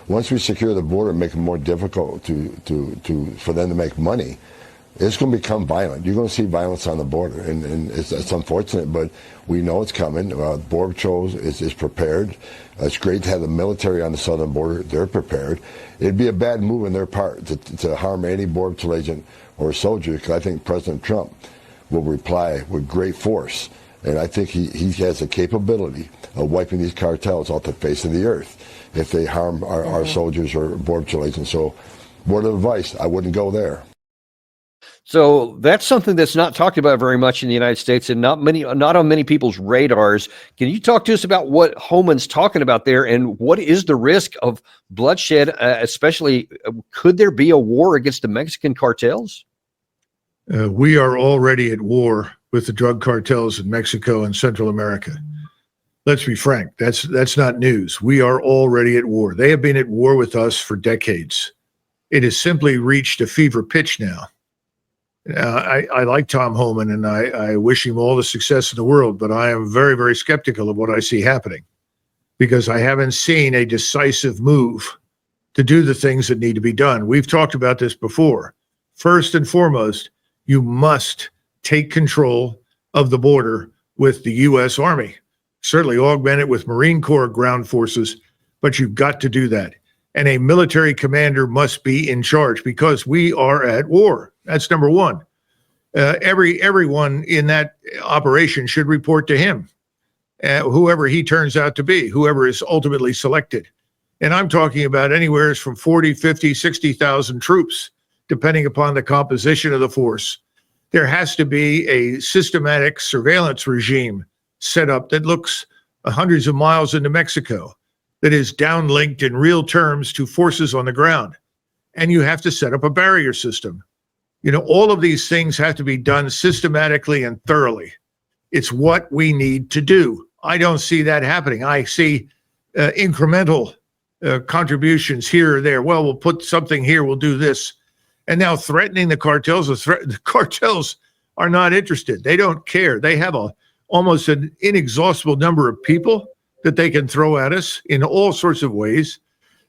once we secure the border and make it more difficult for them to make money, it's going to become violent. You're going to see violence on the border, and it's unfortunate, but we know it's coming. Border Patrol is prepared. It's great to have the military on the southern border. They're prepared. It'd be a bad move on their part to harm any Border Patrol agent or soldier, because I think President Trump will reply with great force. And I think he has the capability of wiping these cartels off the face of the earth if they harm our soldiers or Border Patrol agents. So, word of advice, I wouldn't go there. So that's something that's not talked about very much in the United States, and not on many people's radars. Can you talk to us about what Homan's talking about there, and what is the risk of bloodshed, especially could there be a war against the Mexican cartels? We are already at war with the drug cartels in Mexico and Central America. Let's be frank, that's not news. We are already at war. They have been at war with us for decades. It has simply reached a fever pitch now. I like Tom Homan, and I wish him all the success in the world, but I am very, very skeptical of what I see happening, because I haven't seen a decisive move to do the things that need to be done. We've talked about this before. First and foremost, you must take control of the border with the U.S. Army. Certainly augment it with Marine Corps ground forces, but you've got to do that. And a military commander must be in charge, because we are at war. That's number one. Everyone in that operation should report to him, whoever he turns out to be, whoever is ultimately selected. And I'm talking about anywhere from 40, 50, 60,000 troops, depending upon the composition of the force. There has to be a systematic surveillance regime set up that looks hundreds of miles into Mexico, that is downlinked in real terms to forces on the ground. And you have to set up a barrier system. You know, all of these things have to be done systematically and thoroughly. It's what we need to do. I don't see that happening. I see incremental contributions here or there. Well, we'll put something here, we'll do this. And now threatening the cartels, the cartels are not interested. They don't care. They have almost an inexhaustible number of people that they can throw at us in all sorts of ways.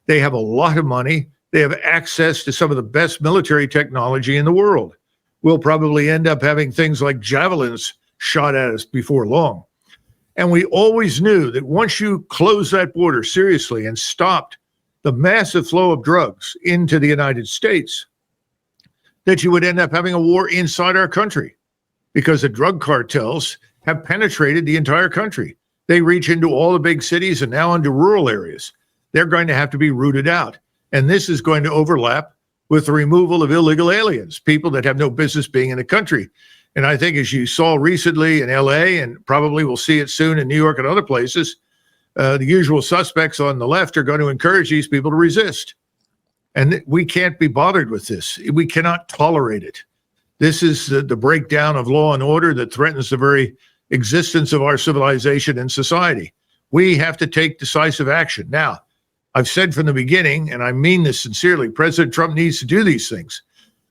They have a lot of money. They have access to some of the best military technology in the world. We'll probably end up having things like javelins shot at us before long. And we always knew that once you close that border seriously and stopped the massive flow of drugs into the United States, that you would end up having a war inside our country, because the drug cartels have penetrated the entire country. They reach into all the big cities and now into rural areas. They're going to have to be rooted out. And this is going to overlap with the removal of illegal aliens, people that have no business being in the country. And I think, as you saw recently in LA, and probably will see it soon in New York and other places, the usual suspects on the left are going to encourage these people to resist. And we can't be bothered with this. We cannot tolerate it. This is the breakdown of law and order that threatens the very existence of our civilization and society. We have to take decisive action. Now, I've said from the beginning, and I mean this sincerely, President Trump needs to do these things.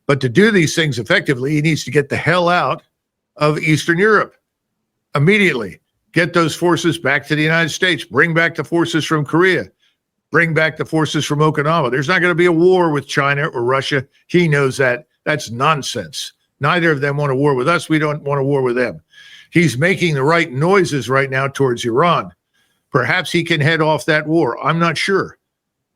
But to do these things effectively, he needs to get the hell out of Eastern Europe immediately. Get those forces back to the United States. Bring back the forces from Korea. Bring back the forces from Okinawa. There's not going to be a war with China or Russia. He knows that. That's nonsense. Neither of them want a war with us. We don't want a war with them. He's making the right noises right now towards Iran. Perhaps he can head off that war. I'm not sure.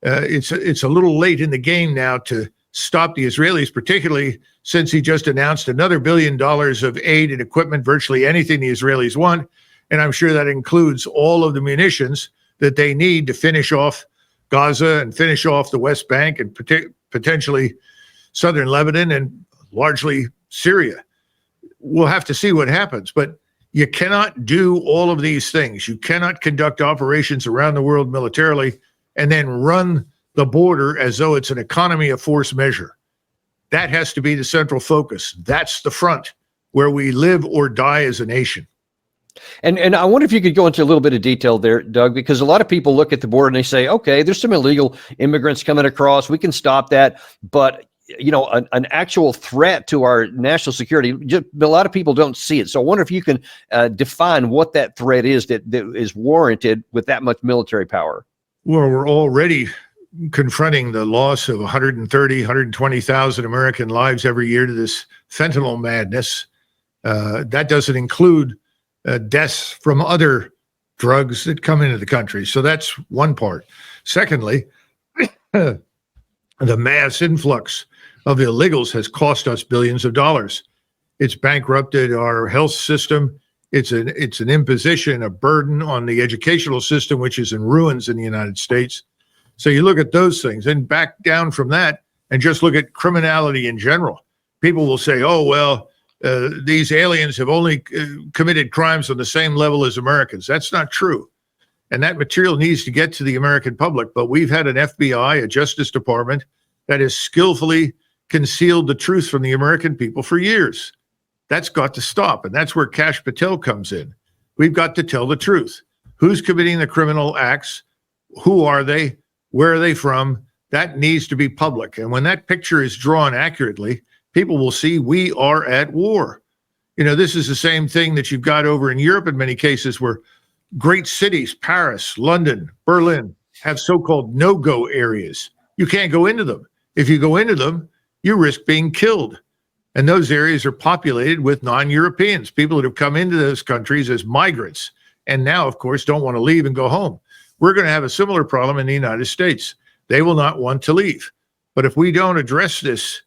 It's a little late in the game now to stop the Israelis, particularly since he just announced another $1 billion of aid and equipment, virtually anything the Israelis want. And I'm sure that includes all of the munitions that they need to finish off Gaza and finish off the West Bank and potentially southern Lebanon and largely Syria. We'll have to see what happens, but you cannot do all of these things. You cannot conduct operations around the world militarily and then run the border as though it's an economy of force measure. That has to be the central focus. That's the front where we live or die as a nation. And I wonder if you could go into a little bit of detail there, Doug, because a lot of people look at the border and they say, okay, there's some illegal immigrants coming across. We can stop that. But, you know, an actual threat to our national security, just, a lot of people don't see it. So I wonder if you can define what that threat is that is warranted with that much military power. Well, we're already confronting the loss of 130, 120,000 American lives every year to this fentanyl madness. That doesn't include deaths from other drugs that come into the country. So that's one part. Secondly, the mass influx of illegals has cost us billions of dollars. It's bankrupted our health system. It's an imposition, a burden on the educational system, which is in ruins in the United States. So you look at those things and back down from that and just look at criminality in general. People will say, oh, well, these aliens have only committed crimes on the same level as Americans. That's not true. And that material needs to get to the American public. But we've had an FBI, a Justice Department, that has skillfully concealed the truth from the American people for years. That's got to stop. And that's where Kash Patel comes in. We've got to tell the truth. Who's committing the criminal acts? Who are they? Where are they from? That needs to be public. And when that picture is drawn accurately, people will see we are at war. You know, this is the same thing that you've got over in Europe in many cases, where great cities, Paris, London, Berlin, have so-called no-go areas. You can't go into them. If you go into them, you risk being killed. And those areas are populated with non-Europeans, people that have come into those countries as migrants, and now, of course, don't want to leave and go home. We're going to have a similar problem in the United States. They will not want to leave. But if we don't address this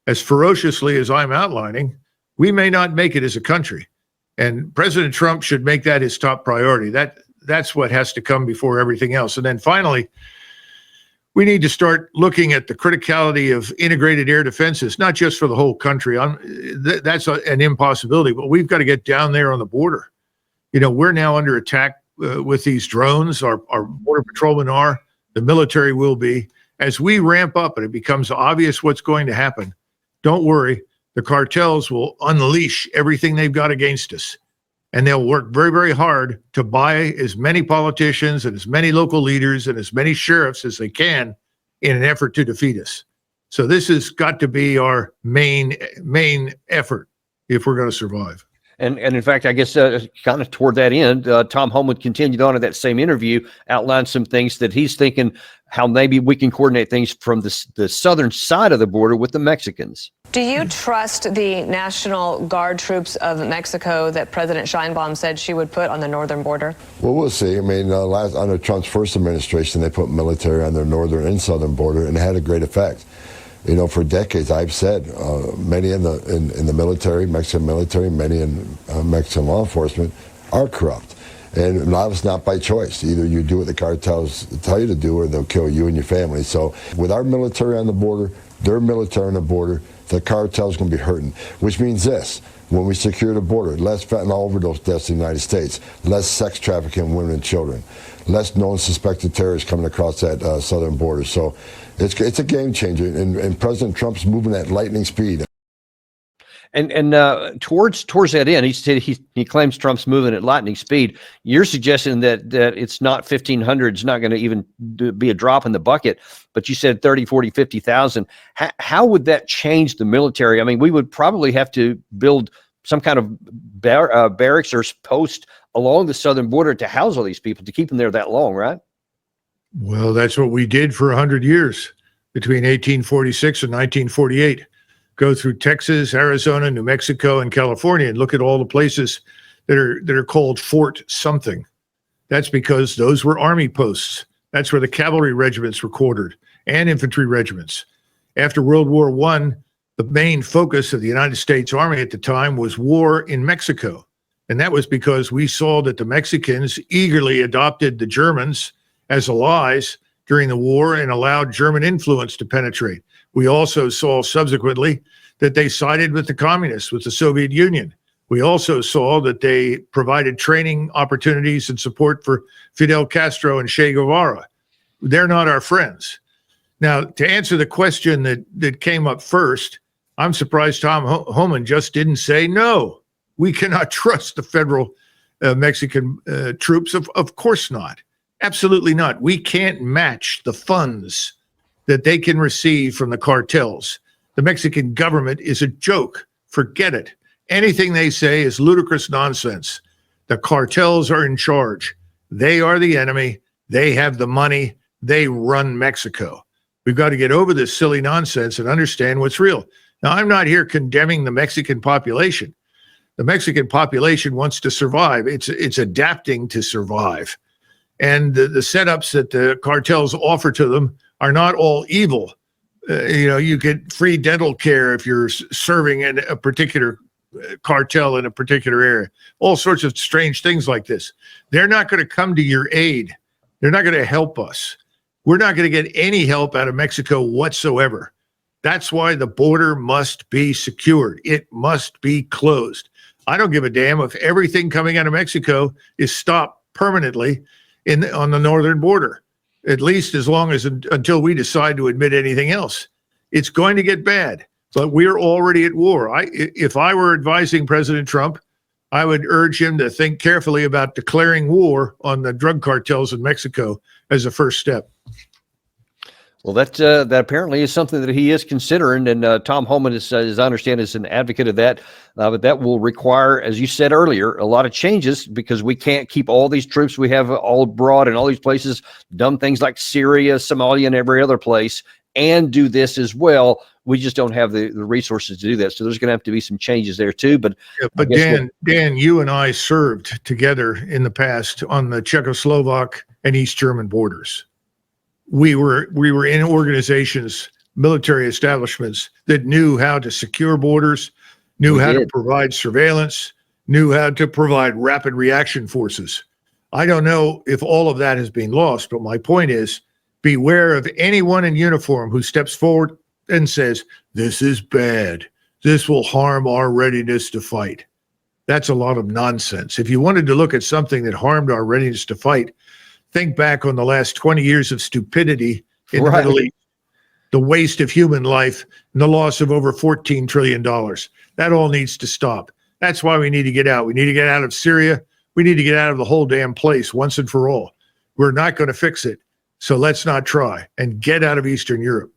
as ferociously as I'm outlining, we may not make it as a country. And President Trump should make that his top priority. That's what has to come before everything else. And then finally, we need to start looking at the criticality of integrated air defenses, not just for the whole country. That's an impossibility, but we've got to get down there on the border. You know, we're now under attack with these drones. Our border patrolmen are, the military will be. As we ramp up and it becomes obvious what's going to happen, don't worry, the cartels will unleash everything they've got against us. And they'll work very, very hard to buy as many politicians and as many local leaders and as many sheriffs as they can in an effort to defeat us. So this has got to be our main effort if we're going to survive. And in fact, I guess kind of toward that end, Tom Homan continued on in that same interview, outlined some things that he's thinking how maybe we can coordinate things from the southern side of the border with the Mexicans. Do you trust the National Guard troops of Mexico that President Sheinbaum said she would put on the northern border? Well, we'll see. I mean, under Trump's first administration, they put military on their northern and southern border, and it had a great effect. You know, for decades, I've said many in the military, Mexican military, many in Mexican law enforcement are corrupt. And a lot of it's not by choice. Either you do what the cartels tell you to do or they'll kill you and your family. So with our military on the border, their military on the border, the cartel's going to be hurting. Which means this: when we secure the border, less fentanyl overdose deaths in the United States, less sex trafficking of women and children, less known suspected terrorists coming across that southern border. So it's a game changer, and President Trump's moving at lightning speed. And towards that end, he said he claims Trump's moving at lightning speed. You're suggesting that it's not 1,500, it's not going to even be a drop in the bucket, but you said 30, 40, 50,000. How would that change the military? I mean, we would probably have to build some kind of barracks or post along the southern border to house all these people, to keep them there that long, right? Well, that's what we did for 100 years between 1846 and 1948. Go through Texas, Arizona, New Mexico, and California, and look at all the places that are called Fort something. That's because those were army posts. That's where the cavalry regiments were quartered and infantry regiments. After World War I, the main focus of the United States Army at the time was war in Mexico. And that was because we saw that the Mexicans eagerly adopted the Germans as allies during the war and allowed German influence to penetrate. We also saw subsequently that they sided with the communists, with the Soviet Union. We also saw that they provided training opportunities and support for Fidel Castro and Che Guevara. They're not our friends. Now, to answer the question that came up first, I'm surprised Tom Homan just didn't say no. We cannot trust the federal Mexican troops. Of course not. Absolutely not. We can't match the funds that they can receive from the cartels. The Mexican government is a joke. Forget it. Anything they say is ludicrous nonsense. The cartels are in charge. They are the enemy. They have the money. They run Mexico. We've got to get over this silly nonsense and understand what's real. Now, I'm not here condemning the Mexican population. The Mexican population wants to survive. It's adapting to survive. And the setups that the cartels offer to them are not all evil. You get free dental care if you're serving in a particular cartel in a particular area. All sorts of strange things like this. They're not going to come to your aid. They're not going to help us. We're not going to get any help out of Mexico whatsoever. That's why the border must be secured. It must be closed. I don't give a damn if everything coming out of Mexico is stopped permanently on the northern border, at least as long as until we decide to admit anything else. It's going to get bad, but we're already at war. If I were advising President Trump, I would urge him to think carefully about declaring war on the drug cartels in Mexico as a first step. Well, that apparently is something that he is considering, and Tom Homan, as I understand, is an advocate of that. But that will require, as you said earlier, a lot of changes because we can't keep all these troops we have all abroad in all these places, done things like Syria, Somalia, and every other place, and do this as well. We just don't have the resources to do that. So there's going to have to be some changes there too. But Dan, you and I served together in the past on the Czechoslovak and East German borders. We were in organizations, military establishments that knew how to secure borders, knew how to provide surveillance, knew how to provide rapid reaction forces. I don't know if all of that has been lost, but my point is, beware of anyone in uniform who steps forward and says, this is bad. This will harm our readiness to fight. That's a lot of nonsense. If you wanted to look at something that harmed our readiness to fight, think back on the last 20 years of stupidity in the Middle East, the waste of human life, and the loss of over $14 trillion. That all needs to stop. That's why we need to get out. We need to get out of Syria. We need to get out of the whole damn place once and for all. We're not going to fix it. So let's not try and get out of Eastern Europe.